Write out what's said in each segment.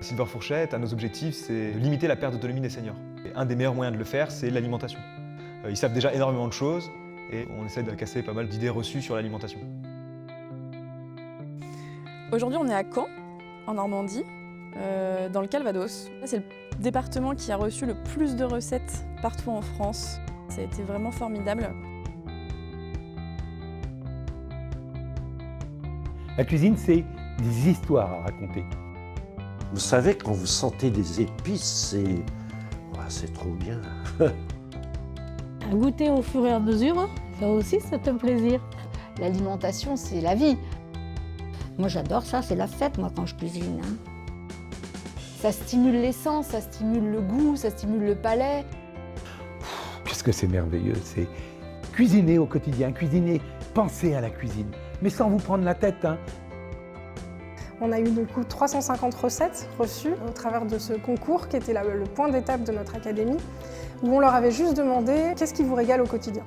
Silver Fourchette, un de nos objectifs, c'est de limiter la perte d'autonomie des seniors. Et un des meilleurs moyens de le faire, c'est l'alimentation. Ils savent déjà énormément de choses et on essaie de casser pas mal d'idées reçues sur l'alimentation. Aujourd'hui, on est à Caen, en Normandie, dans le Calvados. C'est le département qui a reçu le plus de recettes partout en France. Ça a été vraiment formidable. La cuisine, c'est des histoires à raconter. Vous savez, quand vous sentez des épices, c'est trop bien. À goûter au fur et à mesure, ça aussi c'est un plaisir. L'alimentation, c'est la vie. Moi j'adore ça, c'est la fête moi quand je cuisine. Ça stimule les sens, ça stimule le goût, ça stimule le palais. Qu'est-ce que c'est merveilleux, c'est cuisiner au quotidien, cuisiner, penser à la cuisine, mais sans vous prendre la tête. On a eu du coup 350 recettes reçues au travers de ce concours qui était le point d'étape de notre académie, où on leur avait juste demandé qu'est-ce qui vous régale au quotidien.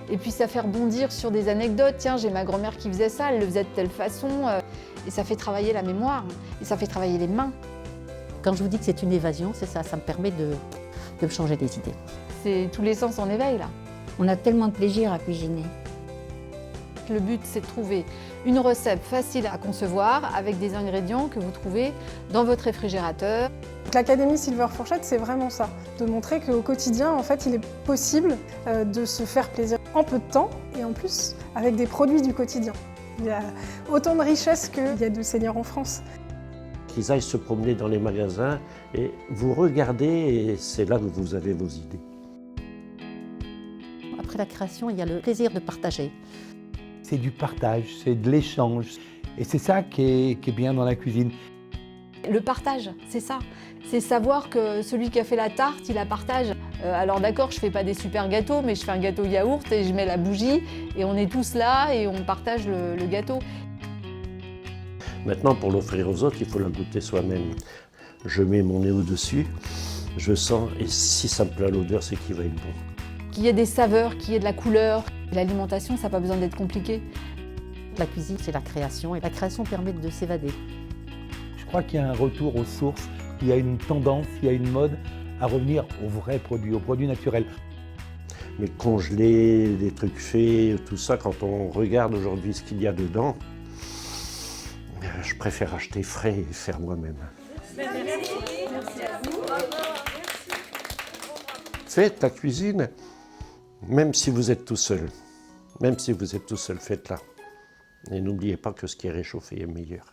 Et puis ça fait rebondir sur des anecdotes. Tiens, j'ai ma grand-mère qui faisait ça, elle le faisait de telle façon. Et ça fait travailler la mémoire, et ça fait travailler les mains. Quand je vous dis que c'est une évasion, c'est ça, ça me permet de me changer des idées. C'est tous les sens en éveil là. On a tellement de plaisir à cuisiner. Le but, c'est de trouver une recette facile à concevoir avec des ingrédients que vous trouvez dans votre réfrigérateur. L'Académie Silver Fourchette, c'est vraiment ça, de montrer qu'au quotidien, en fait, il est possible de se faire plaisir en peu de temps et en plus avec des produits du quotidien. Il y a autant de richesses qu'il y a de seniors en France. Qu'ils aillent se promener dans les magasins et vous regardez et c'est là que vous avez vos idées. Après la création, il y a le plaisir de partager. C'est du partage, c'est de l'échange. Et c'est ça qui est bien dans la cuisine. Le partage, c'est ça. C'est savoir que celui qui a fait la tarte, il la partage. Alors d'accord, je fais pas des super gâteaux, mais je fais un gâteau yaourt et je mets la bougie et on est tous là et on partage le gâteau. Maintenant, pour l'offrir aux autres, il faut la goûter soi-même. Je mets mon nez au-dessus, je sens, et si ça me plaît à l'odeur, c'est qu'il va être bon. Qu'il y ait des saveurs, qu'il y ait de la couleur. L'alimentation, ça n'a pas besoin d'être compliqué. La cuisine, c'est la création, et la création permet de s'évader. Je crois qu'il y a un retour aux sources, il y a une tendance, il y a une mode à revenir aux vrais produits, aux produits naturels. Mais congeler, des trucs faits, tout ça, quand on regarde aujourd'hui ce qu'il y a dedans, je préfère acheter frais et faire moi-même. Faites la cuisine, même si vous êtes tout seul. Même si vous êtes tout seul, faites-la. Et n'oubliez pas que ce qui est réchauffé est meilleur.